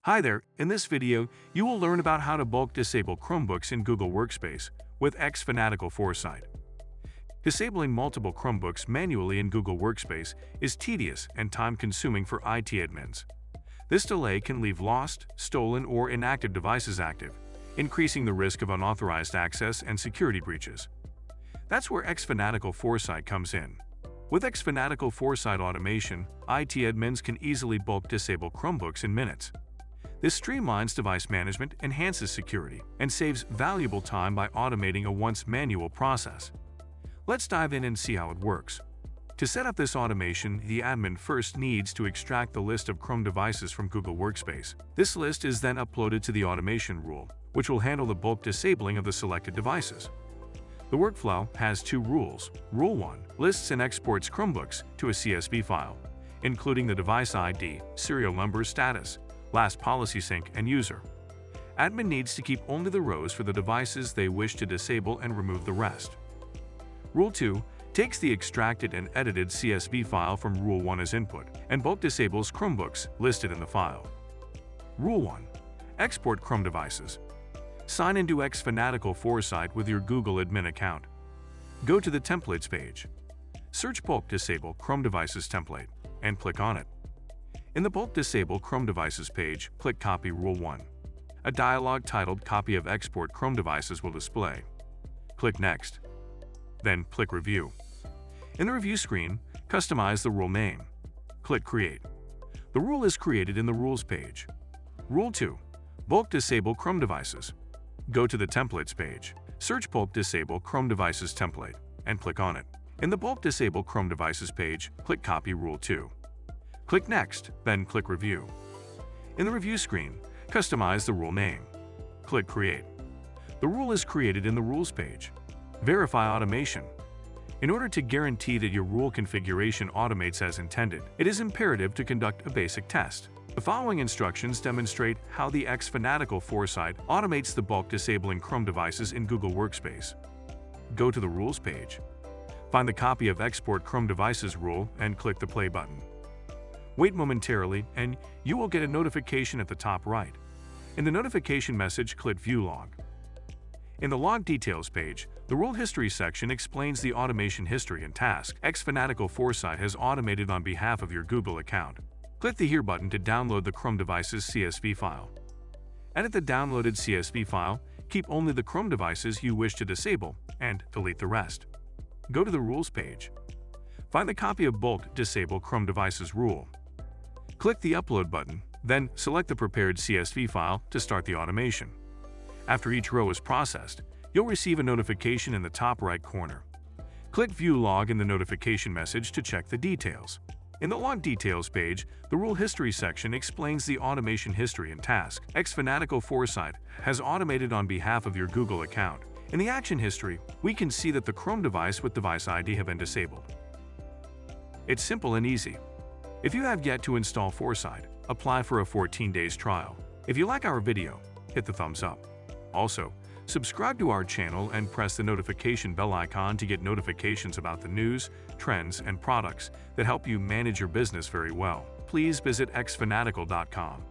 Hi there, in this video, you will learn about how to bulk disable Chromebooks in Google Workspace with xFanatical Foresight. Disabling multiple Chromebooks manually in Google Workspace is tedious and time-consuming for IT admins. This delay can leave lost, stolen, or inactive devices active, increasing the risk of unauthorized access and security breaches. That's where xFanatical Foresight comes in. With xFanatical Foresight automation, IT admins can easily bulk disable Chromebooks in minutes. This streamlines device management, enhances security, and saves valuable time by automating a once manual process. Let's dive in and see how it works. To set up this automation, the admin first needs to extract the list of Chrome devices from Google Workspace. This list is then uploaded to the automation rule, which will handle the bulk disabling of the selected devices. The workflow has two rules. Rule 1 lists and exports Chromebooks to a CSV file, including the device ID, serial number, status, last policy sync, and user. Admin needs to keep only the rows for the devices they wish to disable and remove the rest. Rule 2 takes the extracted and edited CSV file from Rule 1 as input and bulk disables Chromebooks listed in the file. Rule 1. Export Chrome devices. Sign into xFanatical Foresight with your Google admin account. Go to the Templates page. Search Bulk Disable Chrome Devices template and click on it. In the Bulk Disable Chrome Devices page, click Copy Rule 1. A dialog titled Copy of Export Chrome Devices will display. Click Next. Then click Review. In the review screen, customize the rule name. Click Create. The rule is created in the Rules page. Rule 2. Bulk Disable Chrome Devices. Go to the Templates page. Search Bulk Disable Chrome Devices template and click on it. In the Bulk Disable Chrome Devices page, click Copy Rule 2. Click Next, then click Review. In the review screen, customize the rule name. Click Create. The rule is created in the Rules page. Verify automation. In order to guarantee that your rule configuration automates as intended, it is imperative to conduct a basic test. The following instructions demonstrate how the xFanatical Foresight automates the bulk disabling Chrome devices in Google Workspace. Go to the Rules page. Find the Copy of Export Chrome Devices rule and click the Play button. Wait momentarily and you will get a notification at the top right. In the notification message, click View Log. In the Log Details page, the Rule History section explains the automation history and task xFanatical Foresight has automated on behalf of your Google account. Click the Here button to download the Chrome devices CSV file. Edit the downloaded CSV file, keep only the Chrome devices you wish to disable, and delete the rest. Go to the Rules page. Find the Copy of Bulk Disable Chrome Devices rule. Click the Upload button, then select the prepared CSV file to start the automation. After each row is processed, you'll receive a notification in the top right corner. Click View Log in the notification message to check the details. In the Log Details page, the Rule History section explains the automation history and task xFanatical Foresight has automated on behalf of your Google account. In the action history, we can see that the Chrome device with device ID have been disabled. It's simple and easy. If you have yet to install Foresight, apply for a 14 days trial. If you like our video, hit the thumbs up. Also, subscribe to our channel and press the notification bell icon to get notifications about the news, trends, and products that help you manage your business very well. Please visit xfanatical.com.